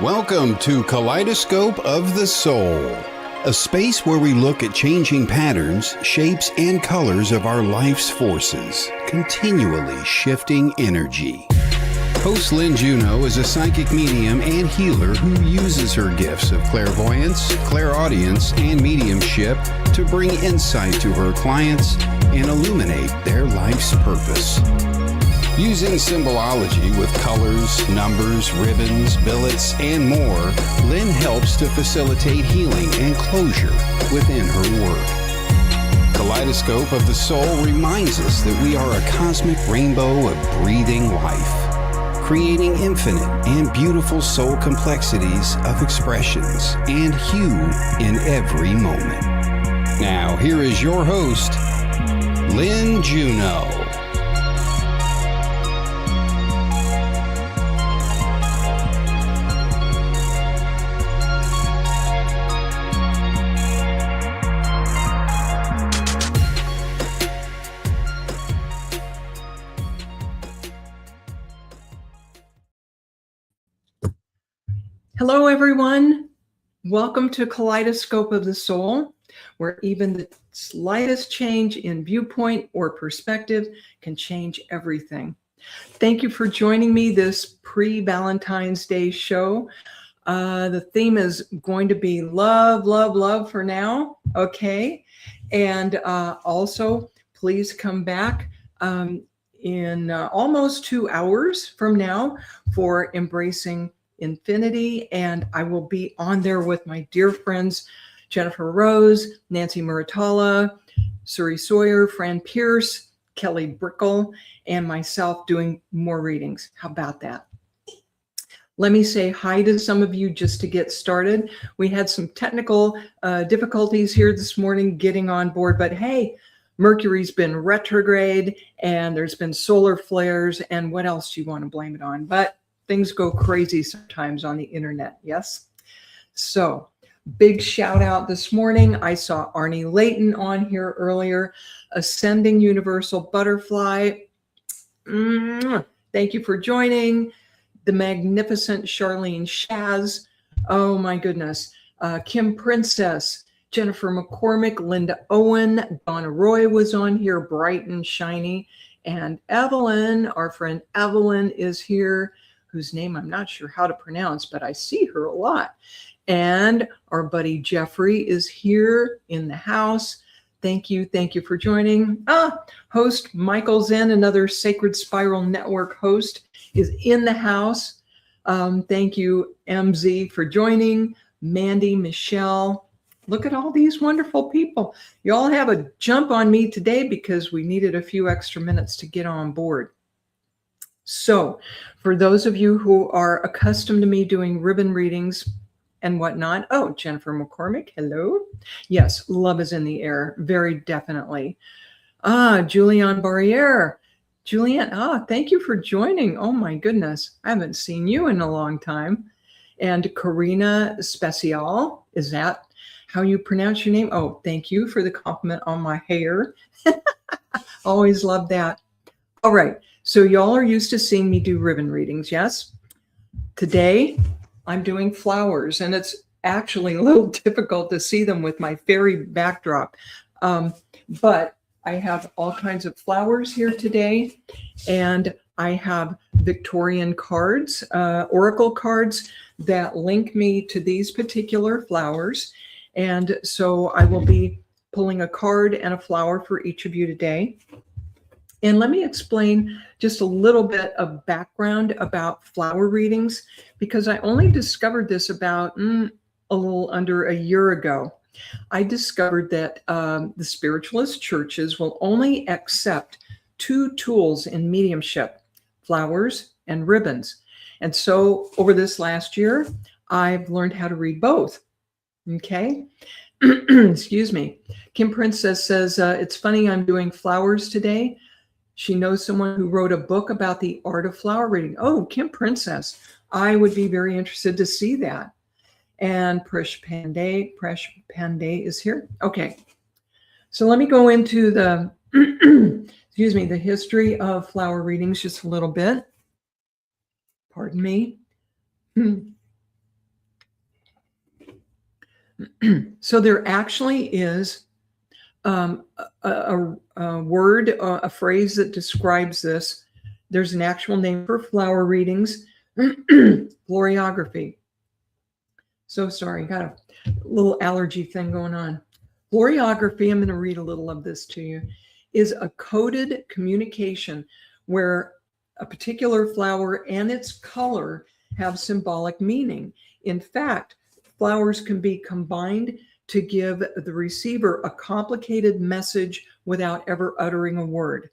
Welcome to Kaleidoscope of the Soul, a space where we look at changing patterns, shapes, and colors of our life's forces, continually shifting energy. Host Lynne Juneau is a psychic medium and healer who uses her gifts of clairvoyance, clairaudience, and mediumship to bring insight to her clients and illuminate their life's purpose. Using symbolology with colors, numbers, ribbons, billets, and more, Lynne helps to facilitate healing and closure within her work. Kaleidoscope of the Soul reminds us that we are a cosmic rainbow of breathing life, creating infinite and beautiful soul complexities of expressions and hue in every moment. Now, here is your host, Lynne Juneau. Hello, everyone. Welcome to Kaleidoscope of the Soul, where even the slightest change in viewpoint or perspective can change everything. Thank you for joining me this pre-Valentine's Day show. The theme is going to be love, love, love for now. Okay. And also, please come back in almost 2 hours from now for Embracing Infinity, and I will be on there with my dear friends Jennifer Rose, Nancy Muratalla, Suri Sawyer, Fran Pierce, Kelly Brickle, and myself doing more readings. How about that? Let me say hi to some of you just to get started. We had some technical difficulties here this morning getting on board, but hey, Mercury's been retrograde and there's been solar flares, and what else do you want to blame it on? But things go crazy sometimes on the internet, yes? So, big shout out this morning. I saw Arnie Layton on here earlier. Ascending Universal Butterfly. Thank you for joining. The magnificent Charlene Shaz. Oh my goodness. Kim Princess. Jennifer McCormick. Linda Owen. Donna Roy was on here, bright and shiny. And Evelyn, our friend Evelyn, is here, whose name I'm not sure how to pronounce, but I see her a lot. And our buddy Jeffrey is here in the house. Thank you for joining. Host Michael Zen, another Sacred Spiral Network host, is in the house. Thank you, MZ, for joining. Mandy, Michelle. Look at all these wonderful people. You all have a jump on me today because we needed a few extra minutes to get on board. So, for those of you who are accustomed to me doing ribbon readings and whatnot, oh, Jennifer McCormick, hello. Yes, love is in the air, very definitely. Julianne Barriere. Julianne, thank you for joining. Oh my goodness, I haven't seen you in a long time. And Karina Special, is that how you pronounce your name? Oh, thank you for the compliment on my hair. Always love that. All right. So y'all are used to seeing me do ribbon readings, yes? Today, I'm doing flowers, and it's actually a little difficult to see them with my fairy backdrop. But I have all kinds of flowers here today, and I have Victorian cards, oracle cards that link me to these particular flowers. And so I will be pulling a card and a flower for each of you today. And let me explain just a little bit of background about flower readings, because I only discovered this about a little under a year ago. I discovered that the spiritualist churches will only accept 2 tools in mediumship, flowers and ribbons. And so over this last year, I've learned how to read both. Okay. Excuse me. Kim Princess says, it's funny I'm doing flowers today. She knows someone who wrote a book about the art of flower reading. Oh, Kim Princess. I would be very interested to see that. And Presh Pandey is here. Okay. So let me go into the, the history of flower readings just a little bit. Pardon me. So there actually is a word, a phrase that describes this. There's an actual name for flower readings, gloriography. So sorry, got a little allergy thing going on. Gloriography, I'm going to read a little of this to you, is a coded communication where a particular flower and its color have symbolic meaning. In fact, flowers can be combined to give the receiver a complicated message without ever uttering a word.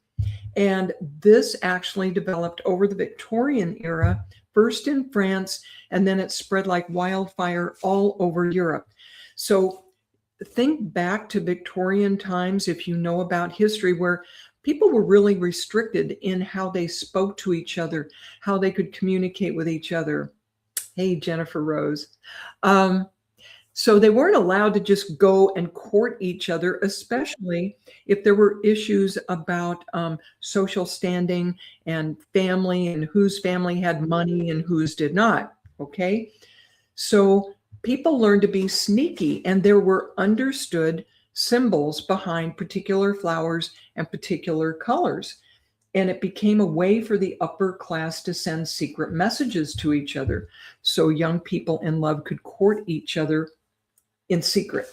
And this actually developed over the Victorian era, first in France, and then it spread like wildfire all over Europe. So think back to Victorian times, if you know about history, where people were really restricted in how they spoke to each other, how they could communicate with each other. Hey, Jennifer Rose. So they weren't allowed to just go and court each other, especially if there were issues about social standing and family and whose family had money and whose did not. Okay. So people learned to be sneaky, and there were understood symbols behind particular flowers and particular colors. And it became a way for the upper class to send secret messages to each other. So young people in love could court each other in secret.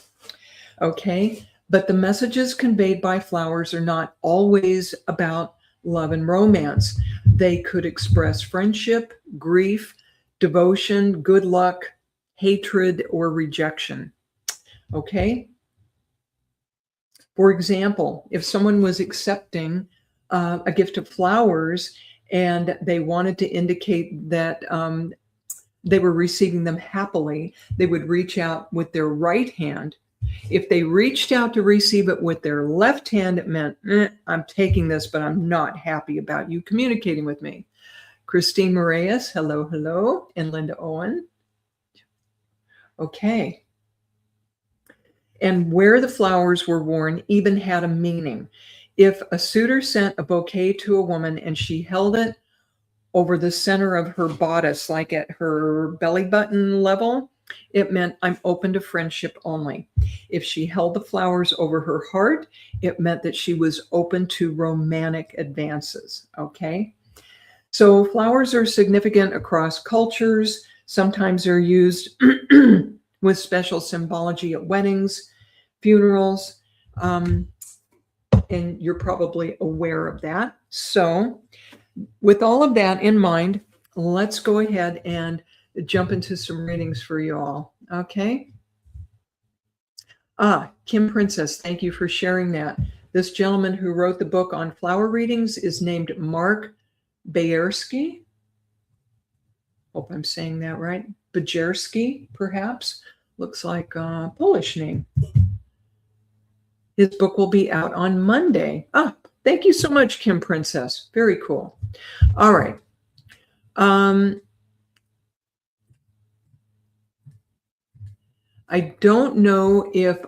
Okay. But the messages conveyed by flowers are not always about love and romance. They could express friendship, grief, devotion, good luck, hatred, or rejection. Okay. For example, if someone was accepting a gift of flowers and they wanted to indicate that they were receiving them happily, they would reach out with their right hand. If they reached out to receive it with their left hand, it meant, I'm taking this, but I'm not happy about you communicating with me. Christine Moraes, hello, hello, and Linda Owen. Okay. And where the flowers were worn even had a meaning. If a suitor sent a bouquet to a woman and she held it over the center of her bodice, like at her belly button level, it meant I'm open to friendship only. If she held the flowers over her heart, it meant that she was open to romantic advances. Okay. So flowers are significant across cultures. Sometimes they're used with special symbology at weddings, funerals, and you're probably aware of that. So with all of that in mind, let's go ahead and jump into some readings for you all. Okay. Kim Princess, thank you for sharing that. This gentleman who wrote the book on flower readings is named Mark Bajerski. Hope I'm saying that right. Bajerski, perhaps. Looks like a Polish name. His book will be out on Monday. Thank you so much, Kim Princess. Very cool. All right. I don't know if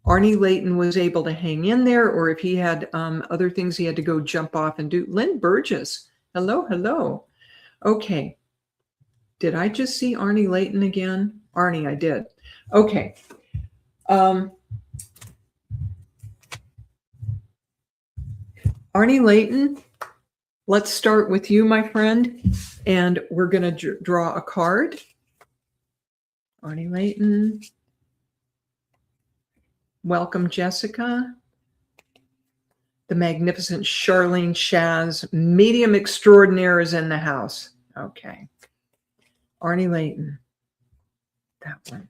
Arnie Layton was able to hang in there or if he had other things he had to go jump off and do. Lynn Burgess. Hello, hello. Okay. Did I just see Arnie Layton again? Arnie, I did. Okay. Arnie Layton, let's start with you, my friend, and we're going to draw a card. Arnie Layton. Welcome, Jessica. The magnificent Charlene Shaz, medium extraordinaire, is in the house. Okay. Arnie Layton. That one.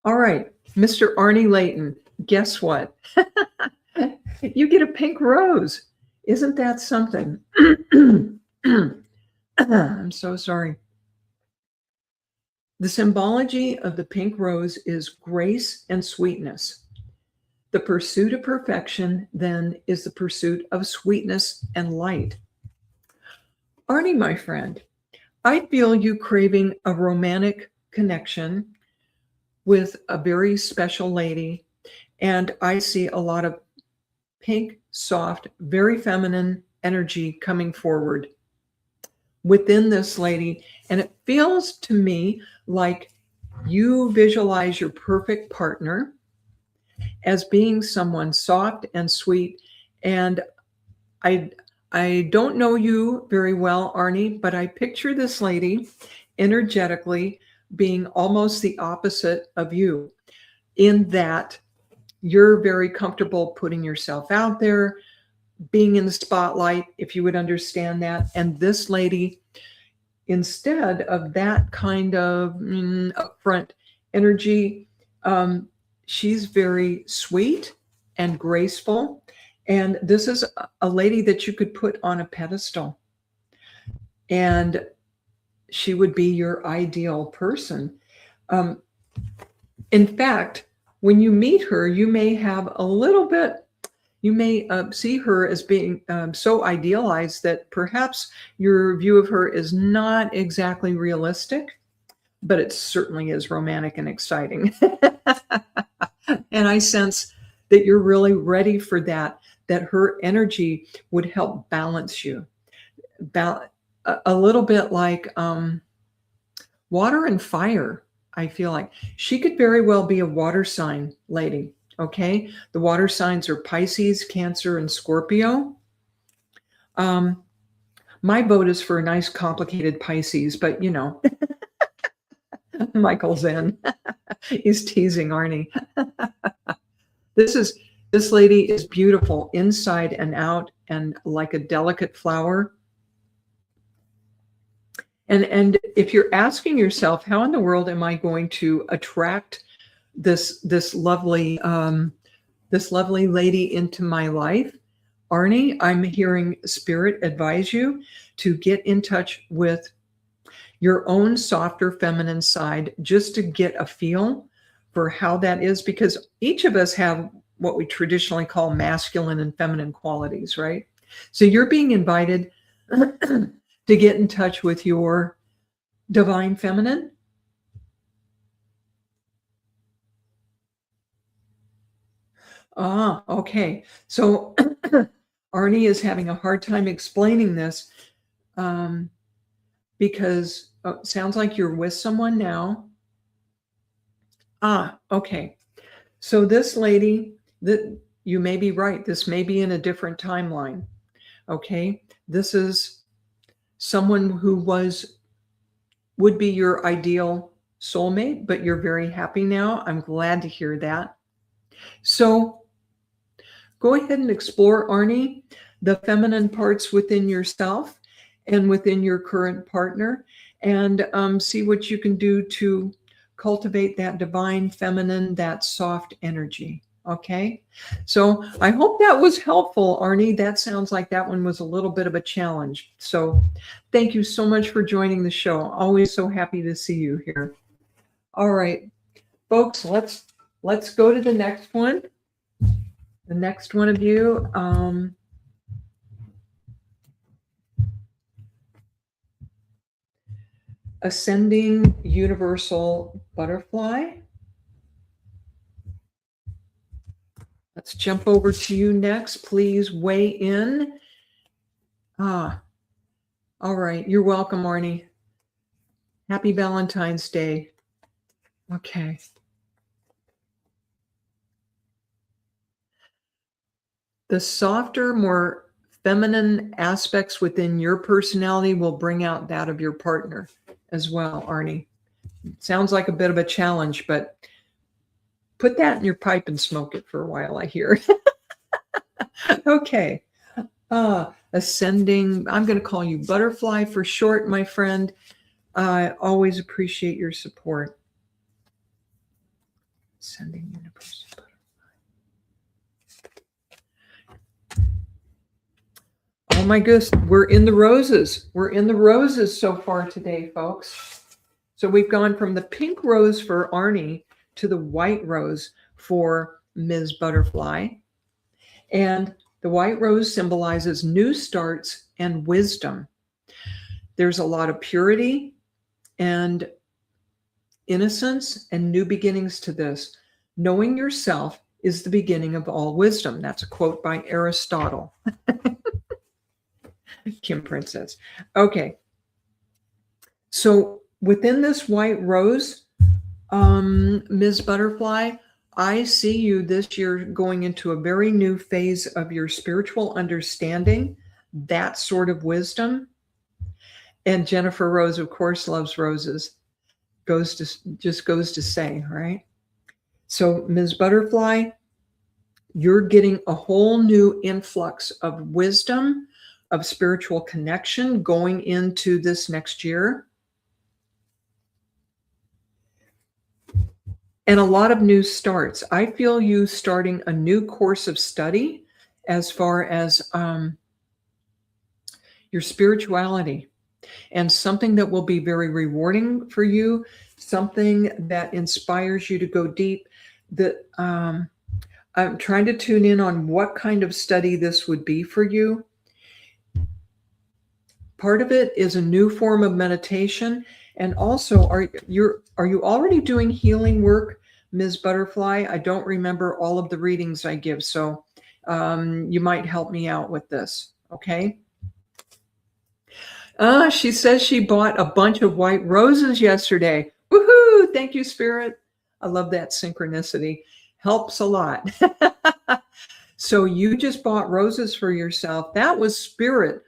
All right, Mr. Arnie Layton, guess what? You get a pink rose. Isn't that something? I'm so sorry. The symbology of the pink rose is grace and sweetness. The pursuit of perfection, then, is the pursuit of sweetness and light. Arnie, my friend, I feel you craving a romantic connection with a very special lady, and I see a lot of pink, soft, very feminine energy coming forward within this lady. And it feels to me like you visualize your perfect partner as being someone soft and sweet. And I don't know you very well, Arnie, but I picture this lady energetically being almost the opposite of you, in that you're very comfortable putting yourself out there, being in the spotlight, if you would understand that. And this lady, instead of that kind of upfront energy, she's very sweet and graceful. And this is a lady that you could put on a pedestal. And she would be your ideal person. In fact, when you meet her, you may have a little bit, you may see her as being so idealized that perhaps your view of her is not exactly realistic, but it certainly is romantic and exciting. And I sense that you're really ready for that, that her energy would help balance you. A little bit like water and fire. I feel like she could very well be a water sign lady. Okay. The water signs are Pisces, Cancer, and Scorpio. My vote is for a nice complicated Pisces, but you know, Michael's in. He's teasing Arnie. This lady is beautiful inside and out, and like a delicate flower. And if you're asking yourself, how in the world am I going to attract this lovely lady into my life, Arnie, I'm hearing Spirit advise you to get in touch with your own softer feminine side, just to get a feel for how that is, because each of us have what we traditionally call masculine and feminine qualities, right? So you're being invited to get in touch with your divine feminine. Ah, okay. So Arnie is having a hard time explaining this because it sounds like you're with someone now. Ah, okay. So this lady, that you may be right. This may be in a different timeline. Okay. This is someone who would be your ideal soulmate, but you're very happy now. I'm glad to hear that. So go ahead and explore, Arnie, the feminine parts within yourself and within your current partner, and see what you can do to cultivate that divine feminine, that soft energy. Okay. So I hope that was helpful, Arnie. That sounds like that one was a little bit of a challenge. So thank you so much for joining the show. Always so happy to see you here. All right, folks, let's go to the next one. The next one of you. Ascending Universal Butterfly. Let's jump over to you next. Please weigh in. All right. You're welcome, Arnie. Happy Valentine's Day. Okay. The softer, more feminine aspects within your personality will bring out that of your partner as well, Arnie. Sounds like a bit of a challenge, but put that in your pipe and smoke it for a while, I hear. Okay. Ascending, I'm going to call you Butterfly for short, my friend. I always appreciate your support. Ascending Universal Butterfly. Oh my goodness, we're in the roses. We're in the roses so far today, folks. So we've gone from the pink rose for Arnie to the white rose for Ms. Butterfly. And the white rose symbolizes new starts and wisdom. There's a lot of purity and innocence and new beginnings to this. Knowing yourself is the beginning of all wisdom. That's a quote by Aristotle. Kim Princess. Okay. So within this white rose, Ms. Butterfly, I see you this year going into a very new phase of your spiritual understanding, that sort of wisdom. And Jennifer Rose, of course, loves roses. Just goes to say, right? So Ms. Butterfly, you're getting a whole new influx of wisdom, of spiritual connection going into this next year. And a lot of new starts. I feel you starting a new course of study as far as your spirituality, and something that will be very rewarding for you, something that inspires you to go deep. That I'm trying to tune in on what kind of study this would be for you. Part of it is a new form of meditation. And also, are you already doing healing work, Ms. Butterfly? I don't remember all of the readings I give, so you might help me out with this, okay? She says she bought a bunch of white roses yesterday. Woohoo! Thank you, Spirit. I love that synchronicity. Helps a lot. So you just bought roses for yourself. That was Spirit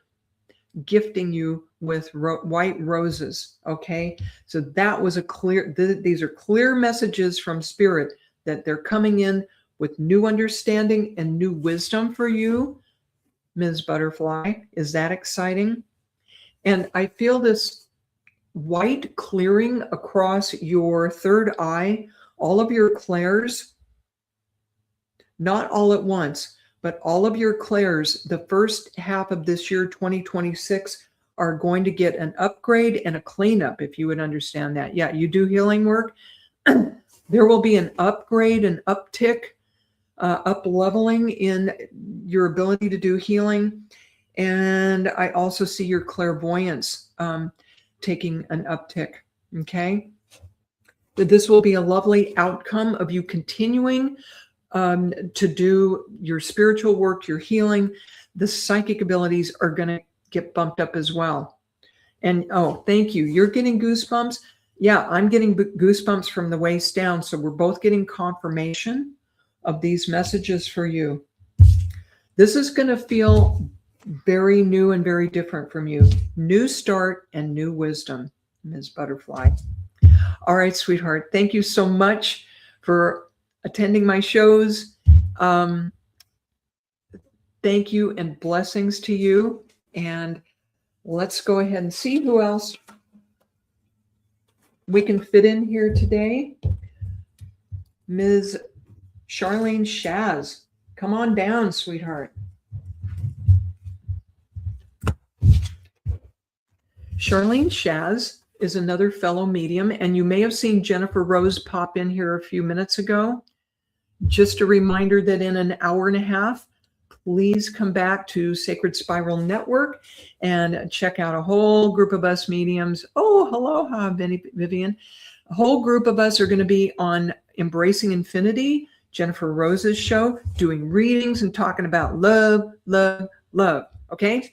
gifting you with white roses. Okay. So that was a clear, these are clear messages from Spirit that they're coming in with new understanding and new wisdom for you, Ms. Butterfly. Is that exciting? And I feel this white clearing across your third eye, all of your clairs, not all at once, but all of your clairs, the first half of this year, 2026, are going to get an upgrade and a cleanup, if you would understand that. Yeah, you do healing work. There will be an upgrade, an uptick, up leveling in your ability to do healing. And I also see your clairvoyance taking an uptick, okay? But this will be a lovely outcome of you continuing to do your spiritual work, your healing. The psychic abilities are going to get bumped up as well. And oh, thank you. You're getting goosebumps. Yeah, I'm getting goosebumps from the waist down. So we're both getting confirmation of these messages for you. This is going to feel very new and very different from you. New start and new wisdom, Ms. Butterfly. All right, sweetheart. Thank you so much for attending my shows. Thank you and blessings to you. And let's go ahead and see who else we can fit in here today. Ms. Charlene Shaz, come on down, sweetheart. Charlene Shaz is another fellow medium, and you may have seen Jennifer Rose pop in here a few minutes ago. Just a reminder that in an hour and a half, please come back to Sacred Spiral Network and check out a whole group of us mediums. Oh, aloha, Vivian. A whole group of us are going to be on Embracing Infinity, Jennifer Rose's show, doing readings and talking about love, love, love. Okay?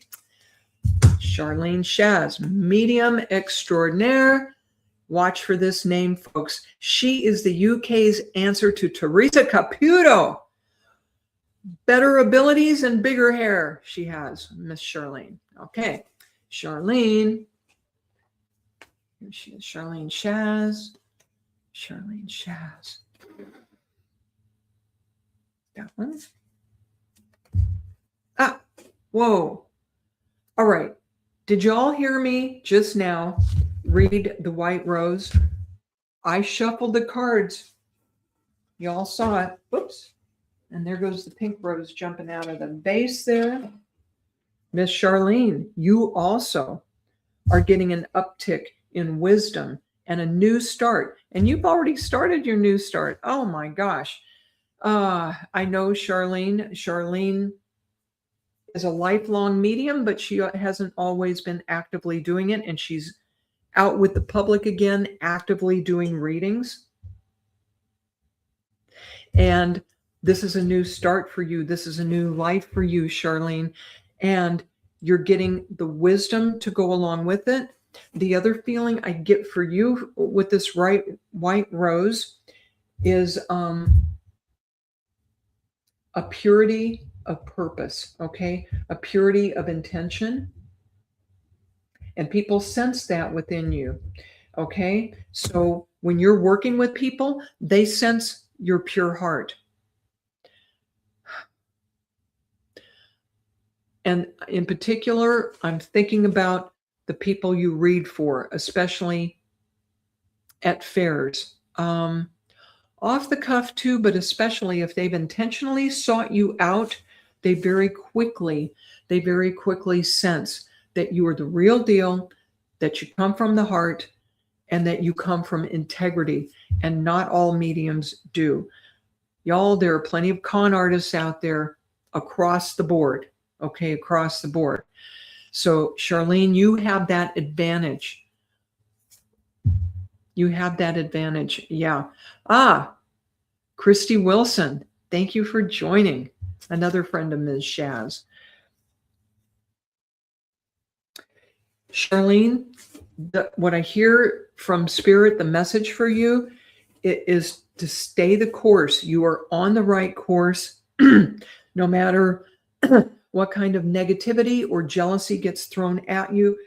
Charlene Shaz, medium extraordinaire. Watch for this name, folks. She is the UK's answer to Teresa Caputo. Better abilities and bigger hair she has, Miss Charlene. Okay, Charlene. Here she is, Charlene Shaz. Charlene Shaz. That one. Ah, whoa. All right. Did y'all hear me just now read the white rose? I shuffled the cards. Y'all saw it. Whoops. And there goes the pink rose jumping out of the base there. Miss Charlene, you also are getting an uptick in wisdom and a new start. And you've already started your new start. Oh my gosh. I know Charlene. Charlene is a lifelong medium, but she hasn't always been actively doing it. And she's out with the public again, actively doing readings. And this is a new start for you. This is a new life for you, Charlene. And you're getting the wisdom to go along with it. The other feeling I get for you with this white rose is a purity of purpose, okay? A purity of intention. And people sense that within you, okay? So when you're working with people, they sense your pure heart. And in particular, I'm thinking about the people you read for, especially at fairs. Off the cuff too, but especially if they've intentionally sought you out, they very quickly sense that you are the real deal, that you come from the heart, and that you come from integrity. And not all mediums do. Y'all, there are plenty of con artists out there across the board, okay, across the board. So, Charlene, you have that advantage. You have that advantage. Yeah. Christy Wilson, thank you for joining. Another friend of Ms. Shaz. Charlene, what I hear from Spirit, the message for you, it is to stay the course. You are on the right course, no matter what kind of negativity or jealousy gets thrown at you.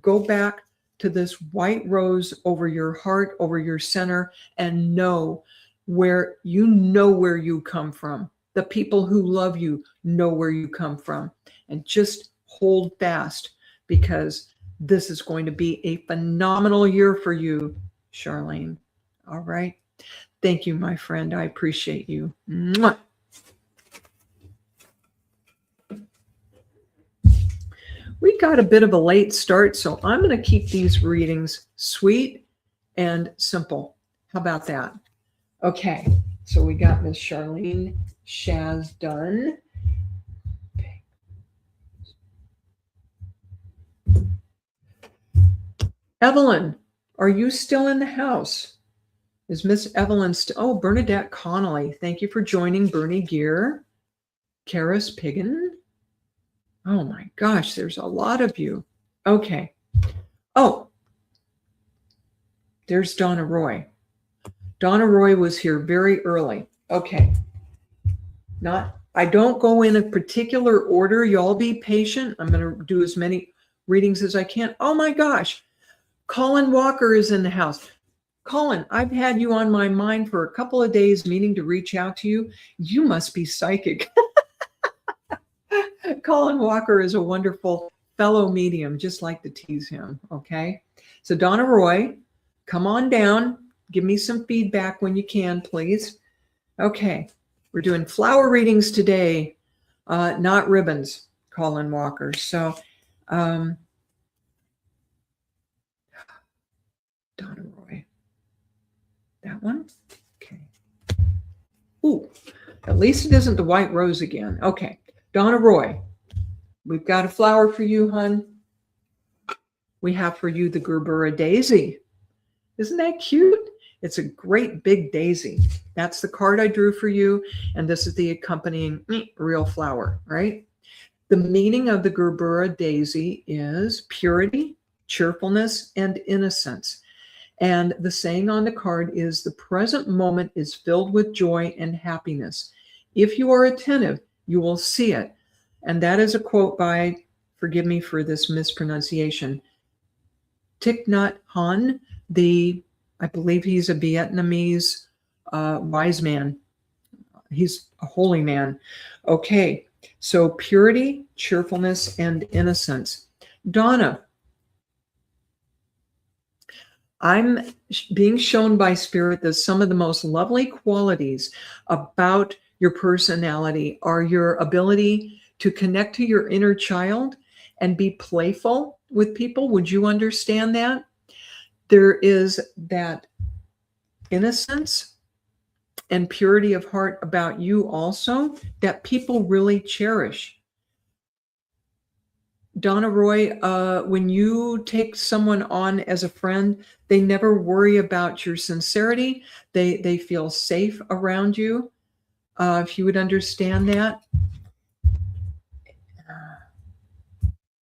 Go back to this white rose over your heart, over your center, and know where you come from. The people who love you know where you come from. And just hold fast, because this is going to be a phenomenal year for you, Charlene. All right. Thank you, my friend. I appreciate you. Mwah. We got a bit of a late start, so I'm going to keep these readings sweet and simple. How about that? Okay, so we got Miss Charlene Shaz done. Okay. Evelyn, are you still in the house? Is Miss Evelyn still? Oh, Bernadette Connolly. Thank you for joining. Bernie Gear. Karis Piggin. Oh my gosh, there's a lot of you. Okay. Oh, there's Donna Roy. Donna Roy was here very early. Okay. I don't go in a particular order. Y'all be patient. I'm going to do as many readings as I can. Oh my gosh. Colin Walker is in the house. Colin, I've had you on my mind for a couple of days, meaning to reach out to you. You must be psychic. Colin Walker is a wonderful fellow medium, just like to tease him, okay? So Donna Roy, come on down. Give me some feedback when you can, please. Okay, we're doing flower readings today, not ribbons, Colin Walker. So Donna Roy. That one? Okay. Ooh, at least it isn't the white rose again. Okay, Donna Roy, we've got a flower for you, hun. We have for you the Gerbera daisy. Isn't that cute? It's a great big daisy. That's the card I drew for you, and this is the accompanying real flower, right? The meaning of the Gerbera daisy is purity, cheerfulness, and innocence. And the saying on the card is, the present moment is filled with joy and happiness. If you are attentive, you will see it. And that is a quote by, forgive me for this mispronunciation, Thich Nhat Hanh, I believe he's a Vietnamese wise man. He's a holy man. Okay, so purity, cheerfulness, and innocence. Donna, I'm being shown by Spirit that some of the most lovely qualities about your personality are your ability to connect to your inner child and be playful with people. Would you understand that? There is that innocence and purity of heart about you also that people really cherish. Donna Roy, when you take someone on as a friend, they never worry about your sincerity. They feel safe around you. If you would understand that.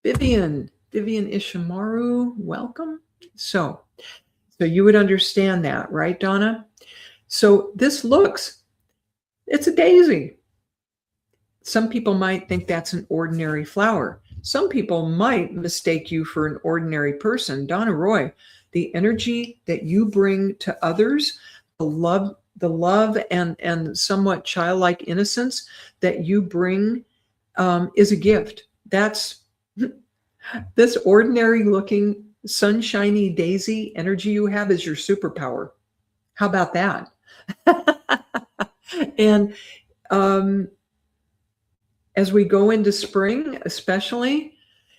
Vivian Ishimaru, welcome. So you would understand that, right, Donna? So this it's a daisy. Some people might think that's an ordinary flower. Some people might mistake you for an ordinary person. Donna Roy, the energy that you bring to others, the love and somewhat childlike innocence that you bring is a gift. That's this ordinary looking sunshiny daisy energy you have is your superpower. How about that? And as we go into spring, especially,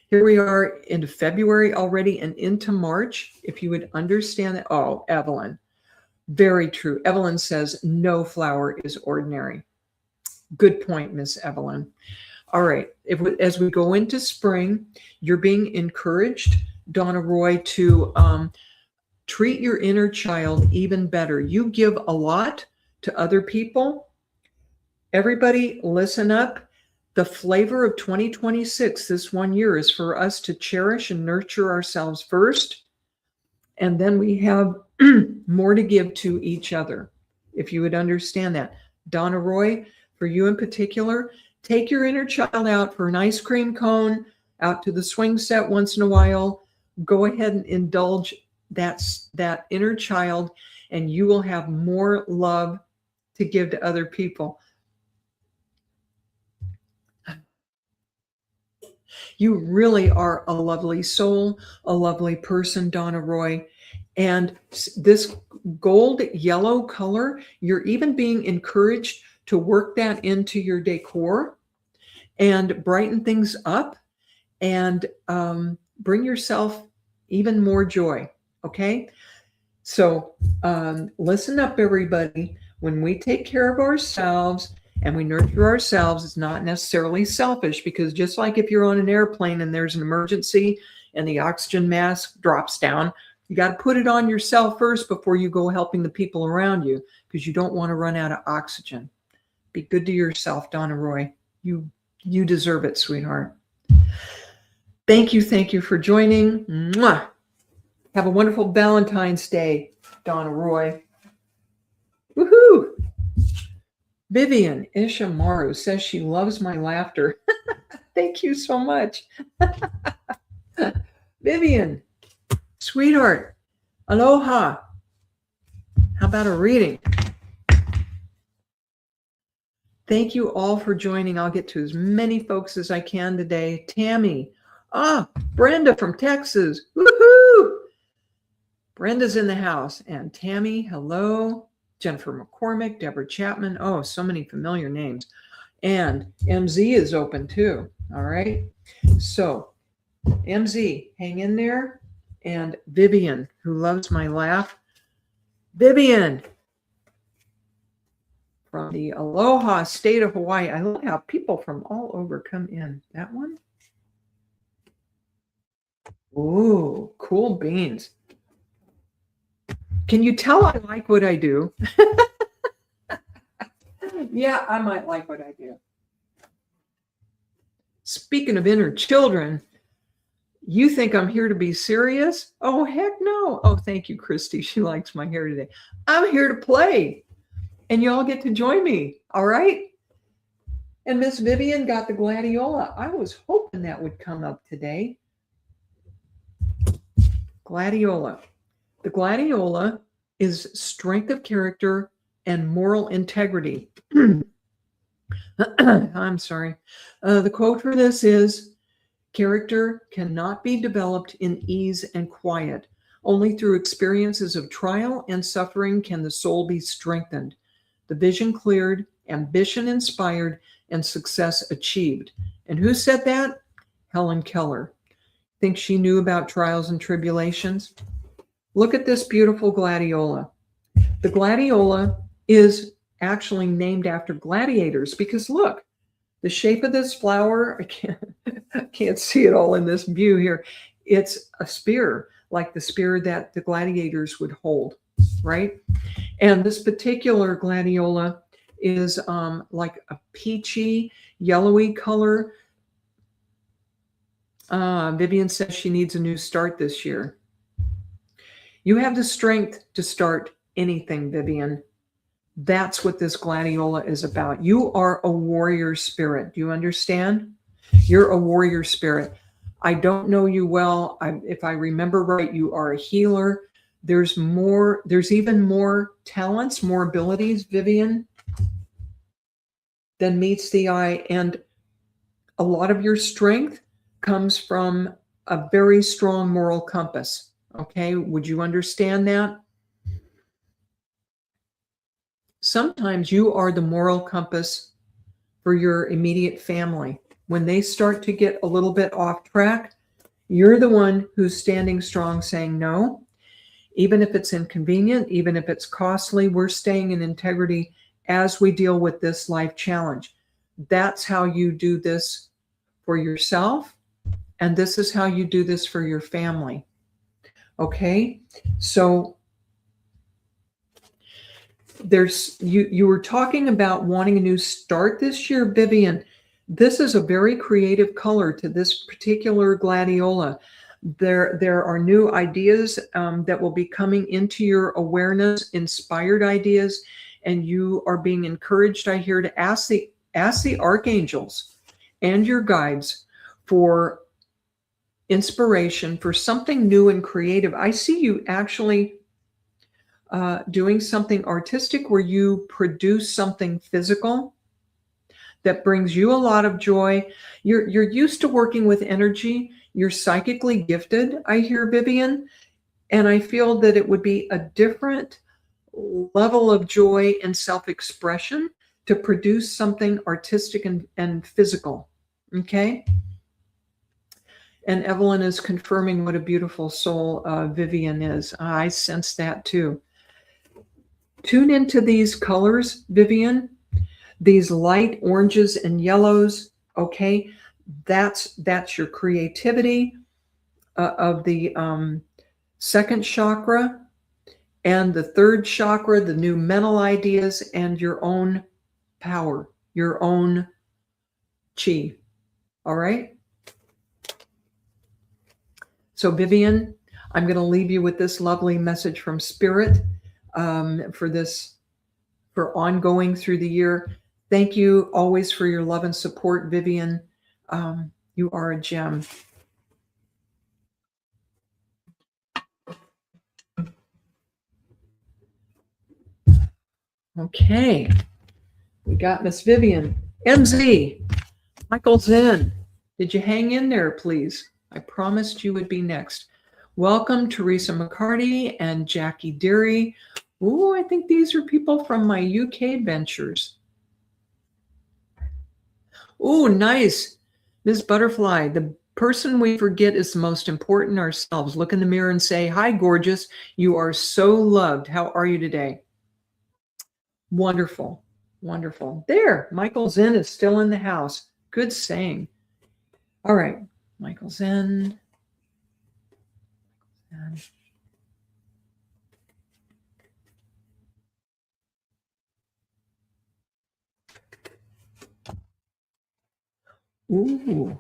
here we are into February already and into March. If you would understand that. Oh, Evelyn, very true. Evelyn says no flower is ordinary. Good point, Miss Evelyn. All right. As we go into spring, you're being encouraged, Donna Roy, to treat your inner child even better. You give a lot to other people. Everybody, listen up. The flavor of 2026, this one year, is for us to cherish and nurture ourselves first. And then we have more to give to each other, if you would understand that. Donna Roy, for you in particular, take your inner child out for an ice cream cone, out to the swing set once in a while. Go ahead and indulge that inner child, and you will have more love to give to other people. You really are a lovely soul, a lovely person, Donna Roy. And this gold yellow color, you're even being encouraged to work that into your decor and brighten things up and bring yourself even more joy. Okay. So listen up, everybody. When we take care of ourselves and we nurture ourselves, it's not necessarily selfish, because just like if you're on an airplane and there's an emergency and the oxygen mask drops down, you got to put it on yourself first before you go helping the people around you, because you don't want to run out of oxygen. Be good to yourself, Donna Roy. You deserve it, sweetheart. Thank you for joining. Mwah. Have a wonderful Valentine's Day, Donna Roy. Woohoo! Vivian Ishimaru says she loves my laughter. Thank you so much. Vivian, sweetheart, aloha. How about a reading? Thank you all for joining. I'll get to as many folks as I can today. Tammy, Brenda from Texas. Woohoo! Brenda's in the house. And Tammy, hello. Jennifer McCormick, Deborah Chapman. Oh, so many familiar names. And MZ is open too. All right. So MZ, hang in there. And Vivian, who loves my laugh. Vivian from the Aloha state of Hawaii. I love how people from all over come in. That one. Ooh, cool beans. Can you tell I like what I do? Yeah, I might like what I do. Speaking of inner children, you think I'm here to be serious? Oh, heck no. Oh, thank you, Christy. She likes my hair today. I'm here to play. And y'all get to join me. All right? And Miss Vivian got the gladiola. I was hoping that would come up today. Gladiola. The gladiola is strength of character and moral integrity. I'm sorry. The quote for this is, character cannot be developed in ease and quiet. Only through experiences of trial and suffering can the soul be strengthened, the vision cleared, ambition inspired, and success achieved. And who said that? Helen Keller. Think she knew about trials and tribulations? Look at this beautiful gladiola. The gladiola is actually named after gladiators because look, The shape of this flower, I can't see it all in this view here. It's a spear, like the spear that the gladiators would hold, right? And this particular gladiola is like a peachy, yellowy color. Vivian says she needs a new start this year. You have the strength to start anything, Vivian. That's what this gladiola is about. You are a warrior spirit. Do you understand? You're a warrior spirit. I don't know you well. If I remember right, you are a healer. There's even more talents, more abilities, Vivian, than meets the eye. And a lot of your strength comes from a very strong moral compass. Okay, would you understand that? Sometimes you are the moral compass for your immediate family. When they start to get a little bit off track, you're the one who's standing strong saying no. Even if it's inconvenient, even if it's costly, we're staying in integrity as we deal with this life challenge. That's how you do this for yourself, and this is how you do this for your family. Okay? So you were talking about wanting a new start this year, Vivian. This is a very creative color to this particular gladiola. There are new ideas that will be coming into your awareness, inspired ideas, and you are being encouraged, I hear, to ask the archangels and your guides for inspiration for something new and creative. I see you actually doing something artistic where you produce something physical that brings you a lot of joy. You're used to working with energy. You're psychically gifted, I hear, Vivian, and I feel that it would be a different level of joy and self-expression to produce something artistic and physical. Okay? And Evelyn is confirming what a beautiful soul Vivian is. I sense that too. Tune into these colors, Vivian, these light oranges and yellows. Okay, that's your creativity of the second chakra, and the third chakra, the new mental ideas, and your own power, your own chi. All right. So Vivian, I'm going to leave you with this lovely message from Spirit for ongoing through the year. Thank you always for your love and support, Vivian. You are a gem. Okay, we got Miss Vivian. MZ, Michael Zen, did you hang in there, please? I promised you would be next. Welcome, Teresa McCarty and Jackie Deary. Oh, I think these are people from my UK ventures. Oh, nice. Ms. Butterfly, the person we forget is the most important ourselves. Look in the mirror and say, hi, gorgeous. You are so loved. How are you today? Wonderful. Wonderful. There, Michael Zen is still in the house. Good saying. All right, Michael Zen. Ooh.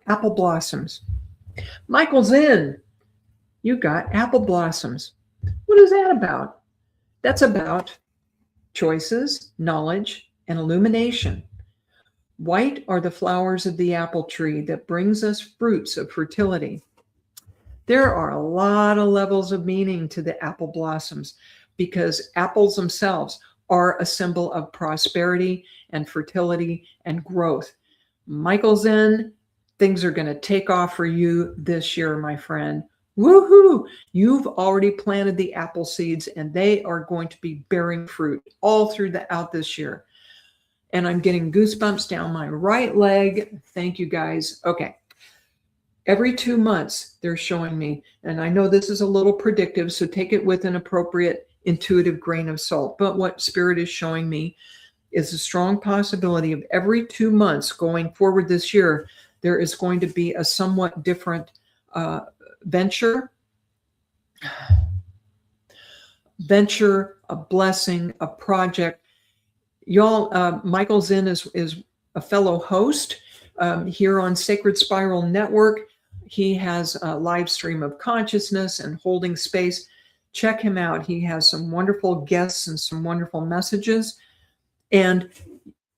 Apple blossoms. Michael Zen, you got apple blossoms. What is that about? That's about choices, knowledge, and illumination. White are the flowers of the apple tree that brings us fruits of fertility. There are a lot of levels of meaning to the apple blossoms because apples themselves are a symbol of prosperity and fertility and growth. Michael Zen, things are going to take off for you this year, my friend. Woohoo! You've already planted the apple seeds and they are going to be bearing fruit all throughout this year. And I'm getting goosebumps down my right leg. Thank you guys. Okay. Every 2 months, they're showing me, and I know this is a little predictive, so take it with an appropriate intuitive grain of salt. But what Spirit is showing me is a strong possibility of every 2 months going forward this year, there is going to be a somewhat different venture, a blessing, a project. Y'all, Michael Zinn is a fellow host here on Sacred Spiral Network. He has a live stream of consciousness and holding space. Check him out. He has some wonderful guests and some wonderful messages. And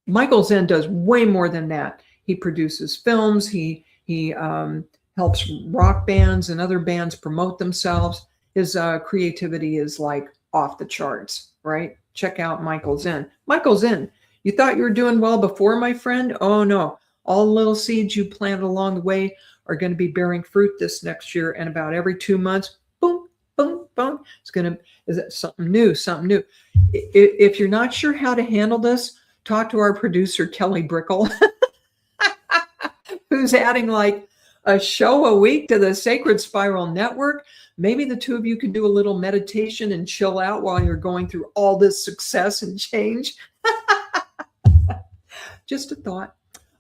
Michael Zinn does way more than that. He produces films. He helps rock bands and other bands promote themselves. His creativity is like off the charts, right? Check out Michael Zinn. Michael Zinn, you thought you were doing well before, my friend? Oh, no. All the little seeds you planted along the way are going to be bearing fruit this next year. And about every 2 months, boom, boom, boom. Is it something new, something new? If you're not sure how to handle this, talk to our producer, Kelly Brickle, who's adding like a show a week to the Sacred Spiral Network. Maybe the two of you can do a little meditation and chill out while you're going through all this success and change. Just a thought.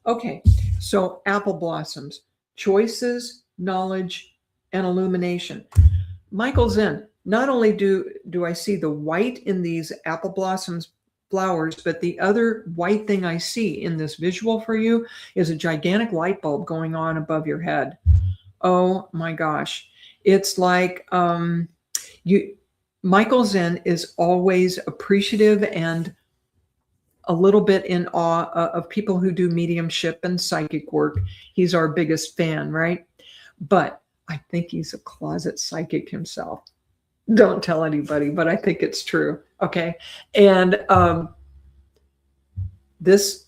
Okay, so apple blossoms, choices, knowledge, and illumination. Michael Zinn, not only do I see the white in these apple blossoms flowers, but the other white thing I see in this visual for you is a gigantic light bulb going on above your head. Oh my gosh. It's like Michael Zinn is always appreciative and a little bit in awe of people who do mediumship and psychic work. He's our biggest fan, right? But I think he's a closet psychic himself. Don't tell anybody, but I think it's true. Okay. And this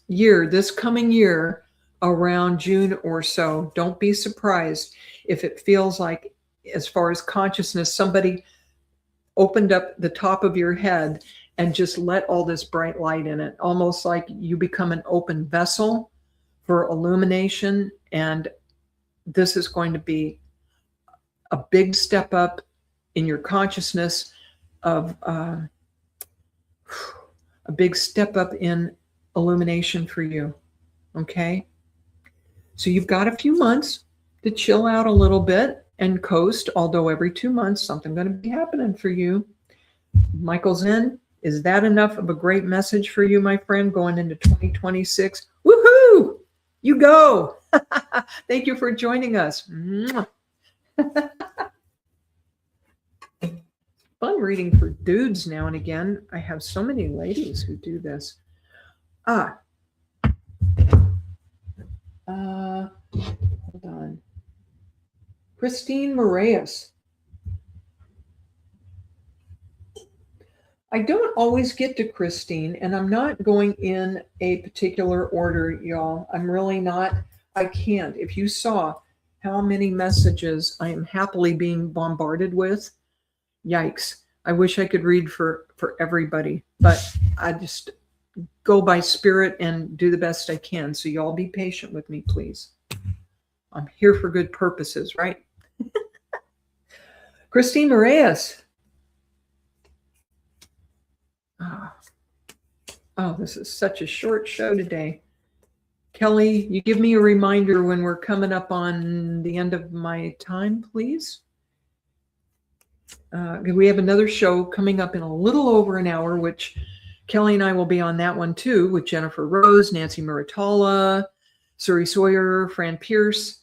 coming year, around June or so, don't be surprised if it feels like, as far as consciousness, somebody opened up the top of your head and just let all this bright light in it, almost like you become an open vessel for illumination. And this is going to be a big step up in your consciousness of a big step up in illumination for you. Okay. So you've got a few months to chill out a little bit and coast, although every 2 months, something's going to be happening for you. Michael Zinn, is that enough of a great message for you, my friend, going into 2026? Woohoo! You go. Thank you for joining us. Fun reading for dudes now and again. I have so many ladies who do this. Hold on. Christine Moraes. I don't always get to Christine, and I'm not going in a particular order, y'all. I'm really not. I can't. If you saw how many messages I am happily being bombarded with, yikes. I wish I could read for everybody, but I just go by spirit and do the best I can. So y'all be patient with me, please. I'm here for good purposes, right? Christine Moraes. Oh, this is such a short show today. Kelly, you give me a reminder when we're coming up on the end of my time, please. We have another show coming up in a little over an hour, which Kelly and I will be on that one too, with Jennifer Rose, Nancy Muratalla, Suri Sawyer, Fran Pierce,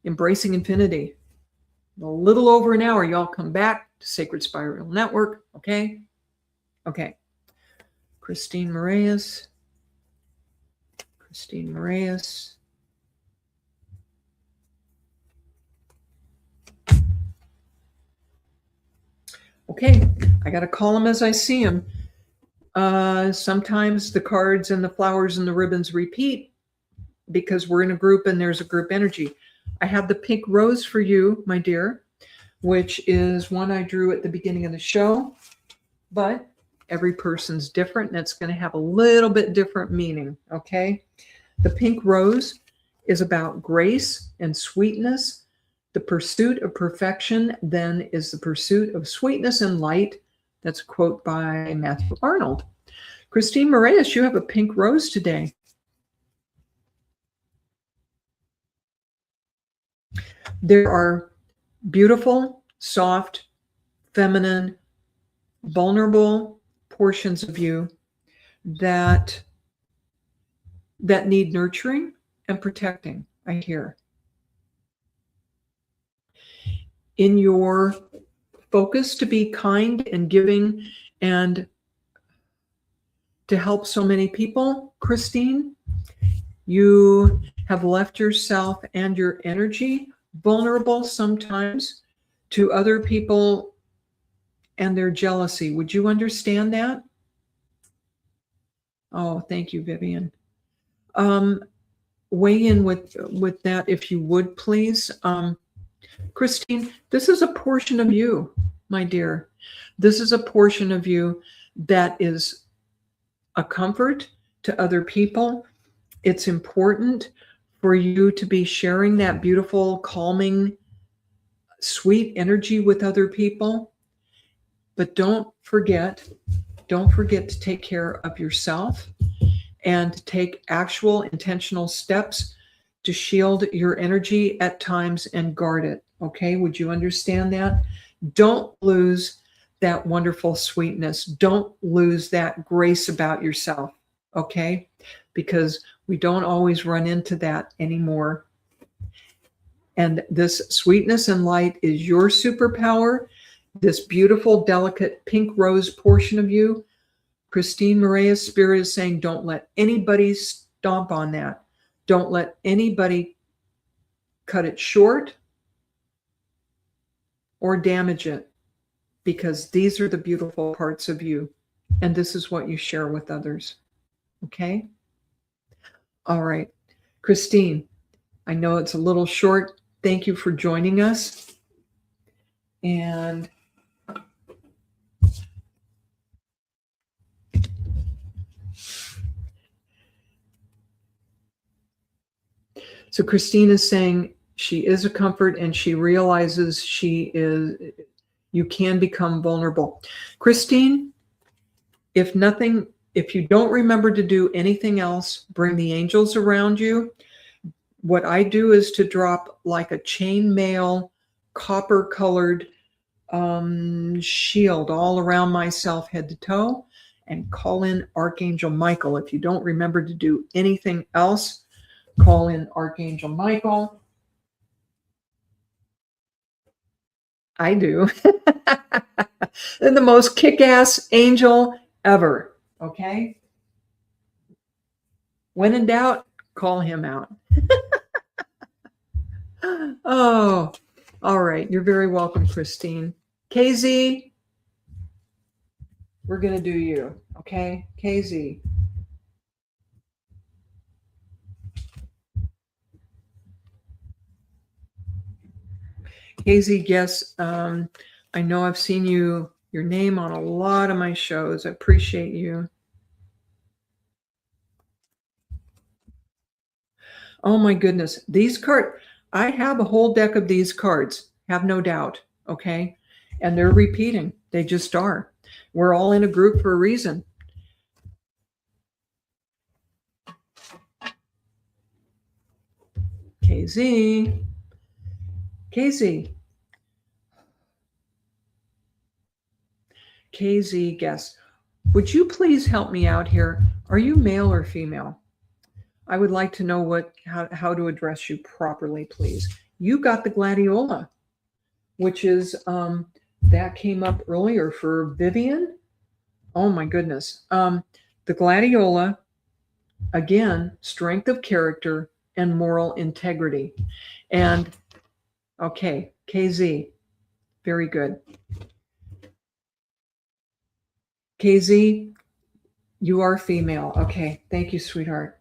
Embracing Infinity. A little over an hour, y'all come back to Sacred Spiral Network, okay? Okay. Christine Moraes. Christine Moraes. Okay, I got to call them as I see them. Sometimes the cards and the flowers and the ribbons repeat because we're in a group and there's a group energy. I have the pink rose for you, my dear, which is one I drew at the beginning of the show, but every person's different and it's going to have a little bit different meaning, okay? The pink rose is about grace and sweetness. The pursuit of perfection then is the pursuit of sweetness and light. That's a quote by Matthew Arnold. Christine Moraes, you have a pink rose today. There are beautiful, soft, feminine, vulnerable portions of you that need nurturing and protecting, I hear. In your focus to be kind and giving and to help so many people, Christine, you have left yourself and your energy vulnerable sometimes to other people and their jealousy. Would you understand that? Oh, thank you, Vivian. Weigh in with that if you would, please. Christine, this is a portion of you, my dear. This is a portion of you that is a comfort to other people. It's important for you to be sharing that beautiful, calming, sweet energy with other people. But don't forget to take care of yourself and to take actual intentional steps to shield your energy at times and guard it. Okay, would you understand that? Don't lose that wonderful sweetness. Don't lose that grace about yourself, okay? Because we don't always run into that anymore. And this sweetness and light is your superpower. This beautiful, delicate pink rose portion of you, Christine Moraes' spirit is saying, don't let anybody stomp on that. Don't let anybody cut it short or damage it, because these are the beautiful parts of you, and this is what you share with others. Okay? All right. Christine, I know it's a little short. Thank you for joining us. And so Christine is saying she is a comfort and she realizes you can become vulnerable. Christine, if you don't remember to do anything else, bring the angels around you. What I do is to drop like a chainmail, copper-colored shield all around myself, head to toe, and call in Archangel Michael. If you don't remember to do anything else, call in Archangel Michael. I do. They're the most kick-ass angel ever, okay? When in doubt, call him out. Oh, all right. You're very welcome, Christine. KZ, we're going to do you, okay? KZ. KZ, yes, I know I've seen your name on a lot of my shows. I appreciate you. Oh my goodness. These cards, I have a whole deck of these cards, have no doubt, okay? And they're repeating. They just are. We're all in a group for a reason. KZ. KZ. KZ, guess. Would you please help me out here? Are you male or female? I would like to know how to address you properly, please. You got the gladiola, which is, that came up earlier for Vivian. Oh my goodness. The gladiola, again, strength of character and moral integrity. And okay, KZ, very good. KZ, you are female. Okay, thank you, sweetheart.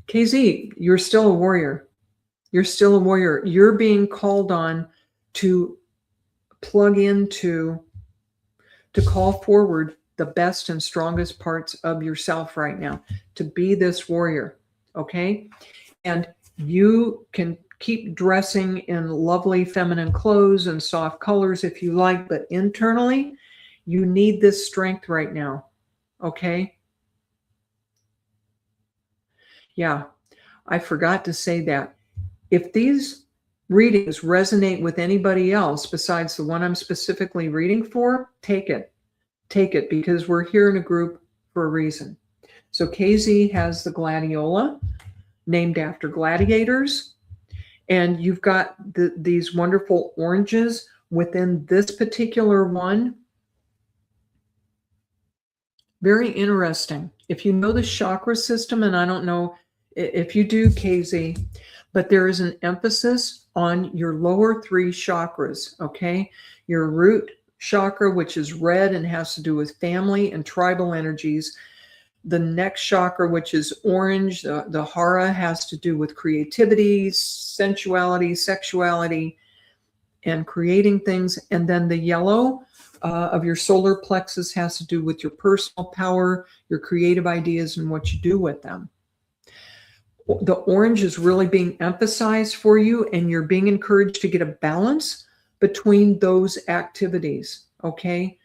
KZ, you're still a warrior. You're still a warrior. You're being called on to plug into, to call forward the best and strongest parts of yourself right now, to be this warrior. okay? And you can keep dressing in lovely feminine clothes and soft colors if you like, but internally, you need this strength right now, okay? Yeah, I forgot to say that. If these readings resonate with anybody else besides the one I'm specifically reading for, take it. Take it, because we're here in a group for a reason. So KZ has the gladiola, named after gladiators. And you've got these wonderful oranges within this particular one. Very interesting. If you know the chakra system, and I don't know if you do, KZ, but there is an emphasis on your lower three chakras, okay? Your root chakra, which is red and has to do with family and tribal energies. The next chakra, which is orange, the hara, has to do with creativity, sensuality, sexuality, and creating things. And then the yellow of your solar plexus has to do with your personal power, your creative ideas, and what you do with them. The orange is really being emphasized for you, and you're being encouraged to get a balance between those activities, okay?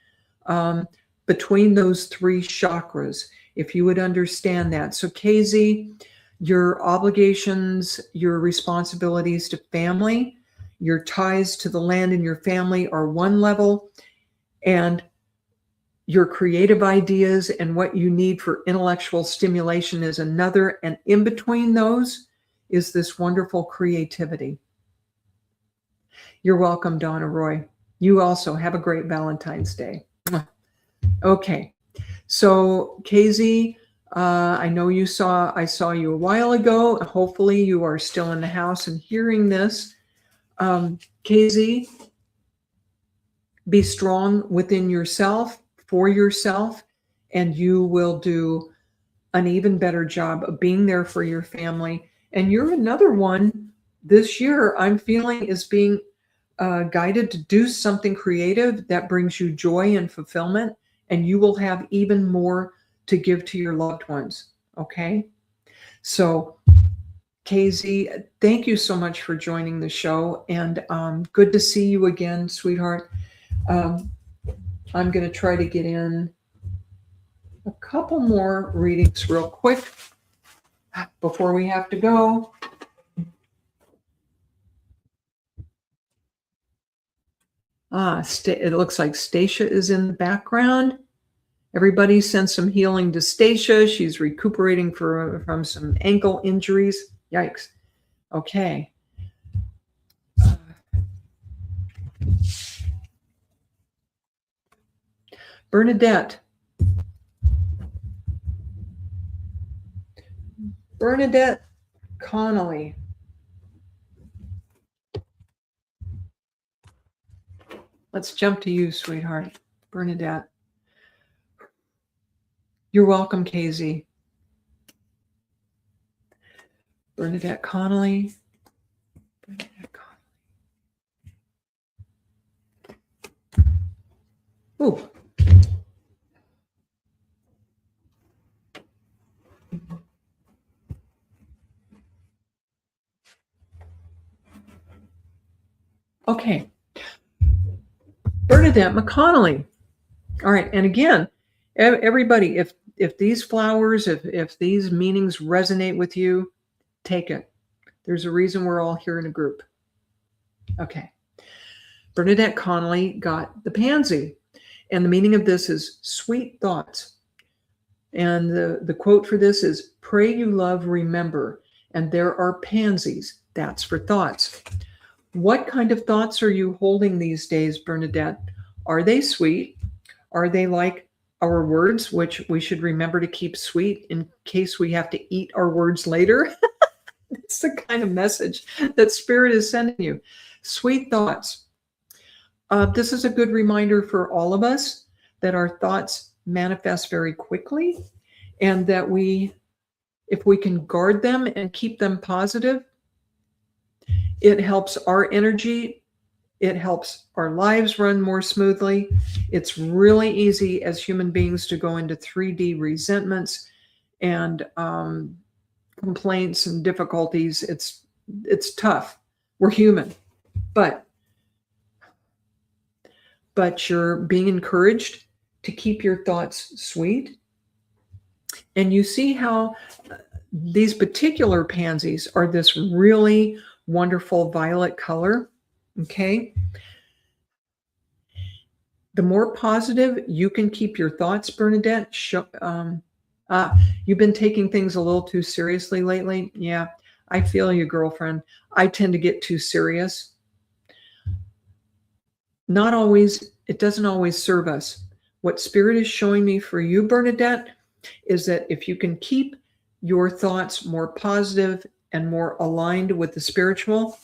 Between those three chakras, if you would understand that. So KZ, your obligations, your responsibilities to family, your ties to the land and your family are one level, and your creative ideas and what you need for intellectual stimulation is another. And in between those is this wonderful creativity. You're welcome, Donna Roy. You also have a great Valentine's Day. Okay. So KZ, I know I saw you a while ago. Hopefully you are still in the house and hearing this. KZ, be strong within yourself, for yourself, and you will do an even better job of being there for your family. And you're another one this year I'm feeling is being guided to do something creative that brings you joy and fulfillment, and you will have even more to give to your loved ones, okay? So KZ, thank you so much for joining the show, and good to see you again, sweetheart. I'm going to try to get in a couple more readings real quick before we have to go. It looks like Stacia is in the background. Everybody send some healing to Stacia. She's recuperating from some ankle injuries. Yikes. Okay. Bernadette. Bernadette Connolly. Let's jump to you, sweetheart. Bernadette. You're welcome, KZ. Bernadette Connolly. Bernadette Connolly. Ooh. Okay. Bernadette McConnelly. All right. And again, everybody, if these flowers, if these meanings resonate with you, take it. There's a reason we're all here in a group. Okay. Bernadette Connolly got the pansy. And the meaning of this is sweet thoughts. And the quote for this is, pray you love, remember, and there are pansies. That's for thoughts. What kind of thoughts are you holding these days, Bernadette? Are they sweet? Are they like our words, which we should remember to keep sweet in case we have to eat our words later? It's the kind of message that Spirit is sending you. Sweet thoughts. This is a good reminder for all of us that our thoughts manifest very quickly, and that if we can guard them and keep them positive, it helps our energy. It helps our lives run more smoothly. It's really easy as human beings to go into 3D resentments and complaints and difficulties. It's tough. We're human, but you're being encouraged to keep your thoughts sweet. And you see how these particular pansies are this really wonderful violet color. Okay. The more positive you can keep your thoughts, Bernadette. You've been taking things a little too seriously lately. Yeah, I feel you, girlfriend. I tend to get too serious. Not always, it doesn't always serve us. What Spirit is showing me for you, Bernadette, is that if you can keep your thoughts more positive and more aligned with the spiritual,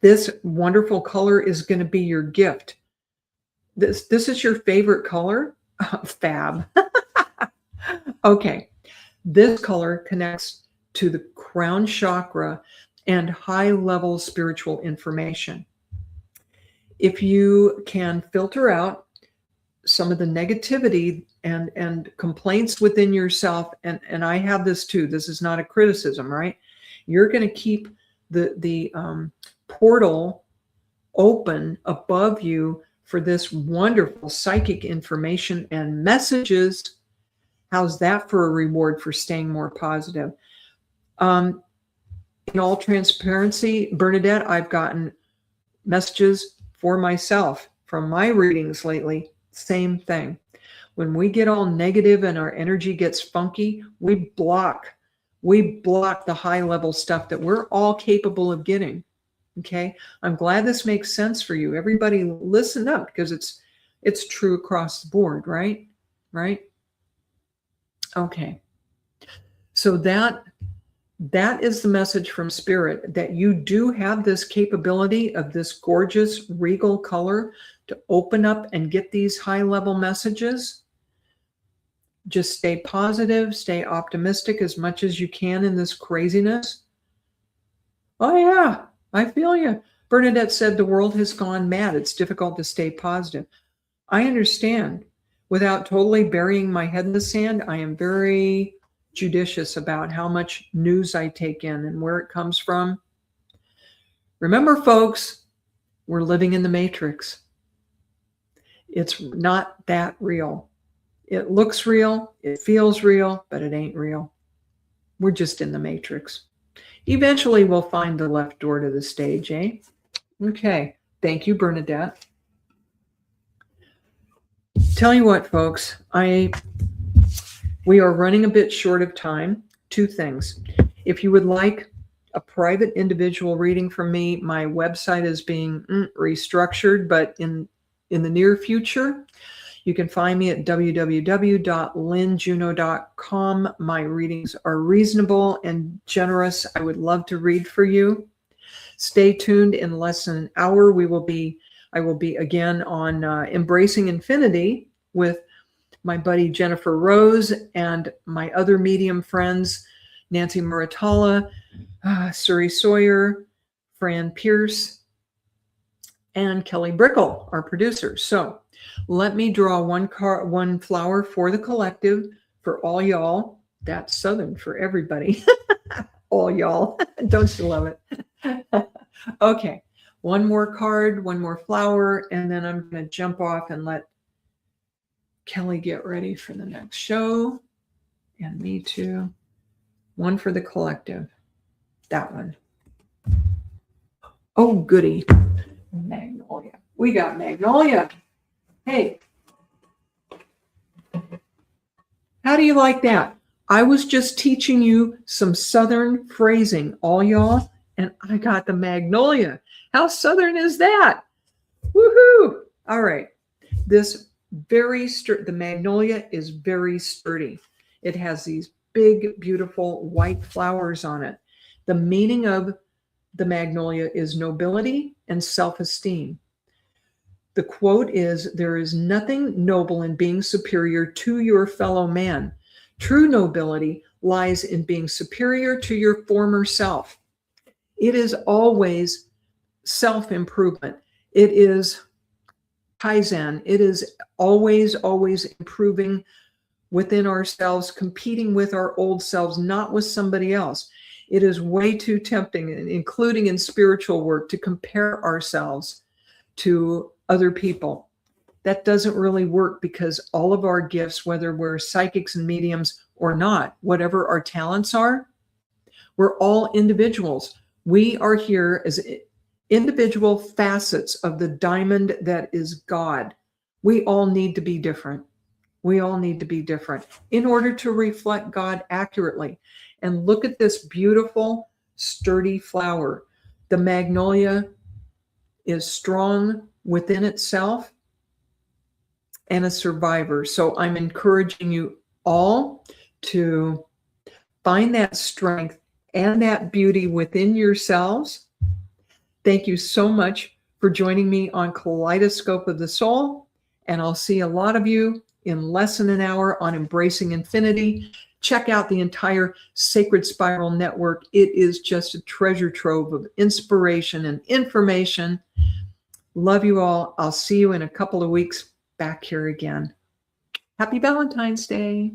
this wonderful color is going to be your gift. This is your favorite color? Fab. Okay. This color connects to the crown chakra and high-level spiritual information. If you can filter out some of the negativity and complaints within yourself, and I have this too, this is not a criticism, right? You're going to keep the portal open above you for this wonderful psychic information and messages. How's that for a reward for staying more positive? In all transparency, Bernadette, I've gotten messages for myself from my readings lately. Same thing. When we get all negative and our energy gets funky, we block the high level stuff that we're all capable of getting. Okay. I'm glad this makes sense for you. Everybody listen up, because it's true across the board, right? Right. Okay. So that is the message from Spirit, that you do have this capability of this gorgeous regal color to open up and get these high level messages. Just stay positive, stay optimistic as much as you can in this craziness. Oh yeah, I feel you. Bernadette said the world has gone mad. It's difficult to stay positive. I understand. Without totally burying my head in the sand, I am very judicious about how much news I take in and where it comes from. Remember, folks, we're living in the Matrix. It's not that real. It looks real, it feels real, but it ain't real. We're just in the Matrix. Eventually, we'll find the left door to the stage, eh? Okay. Thank you, Bernadette. Tell you what, folks, we are running a bit short of time. Two things. If you would like a private individual reading from me, my website is being restructured, but in the near future, you can find me at www.lynnejuneau.com. My readings are reasonable and generous. I would love to read for you. Stay tuned. In less than an hour, I will be again on Embracing Infinity with my buddy Jennifer Rose and my other medium friends, Nancy Muratalla, Suri Sawyer, Fran Pierce, and Kelly Brickle, our producer. So let me draw one flower for the collective, for all y'all. That's Southern for everybody. All y'all. Don't you love it? Okay. One more card, one more flower, and then I'm going to jump off and let Kelly get ready for the next show. And me too. One for the collective. That one. Oh, goody. Magnolia. We got Magnolia. Hey. How do you like that? I was just teaching you some Southern phrasing, all y'all, and I got the Magnolia. How Southern is that? Woohoo! All right. The Magnolia is very sturdy. It has these big, beautiful white flowers on it. The meaning of the Magnolia is nobility and self-esteem. The quote is, "There is nothing noble in being superior to your fellow man. True nobility lies in being superior to your former self." It is always self-improvement. It is Kaizen. It is always improving within ourselves, competing with our old selves, not with somebody else. It is way too tempting, including in spiritual work, to compare ourselves to other people. That doesn't really work, because all of our gifts, whether we're psychics and mediums or not, whatever our talents are, we're all individuals. We are here as individual facets of the diamond that is God. We all need to be different. We all need to be different in order to reflect God accurately. And look at this beautiful, sturdy flower. The magnolia is strong within itself and a survivor. So I'm encouraging you all to find that strength and that beauty within yourselves. Thank you so much for joining me on Kaleidoscope of the Soul. And I'll see a lot of you in less than an hour on Embracing Infinity. Check out the entire Sacred Spiral Network. It is just a treasure trove of inspiration and information. Love you all. I'll see you in a couple of weeks back here again. Happy Valentine's Day.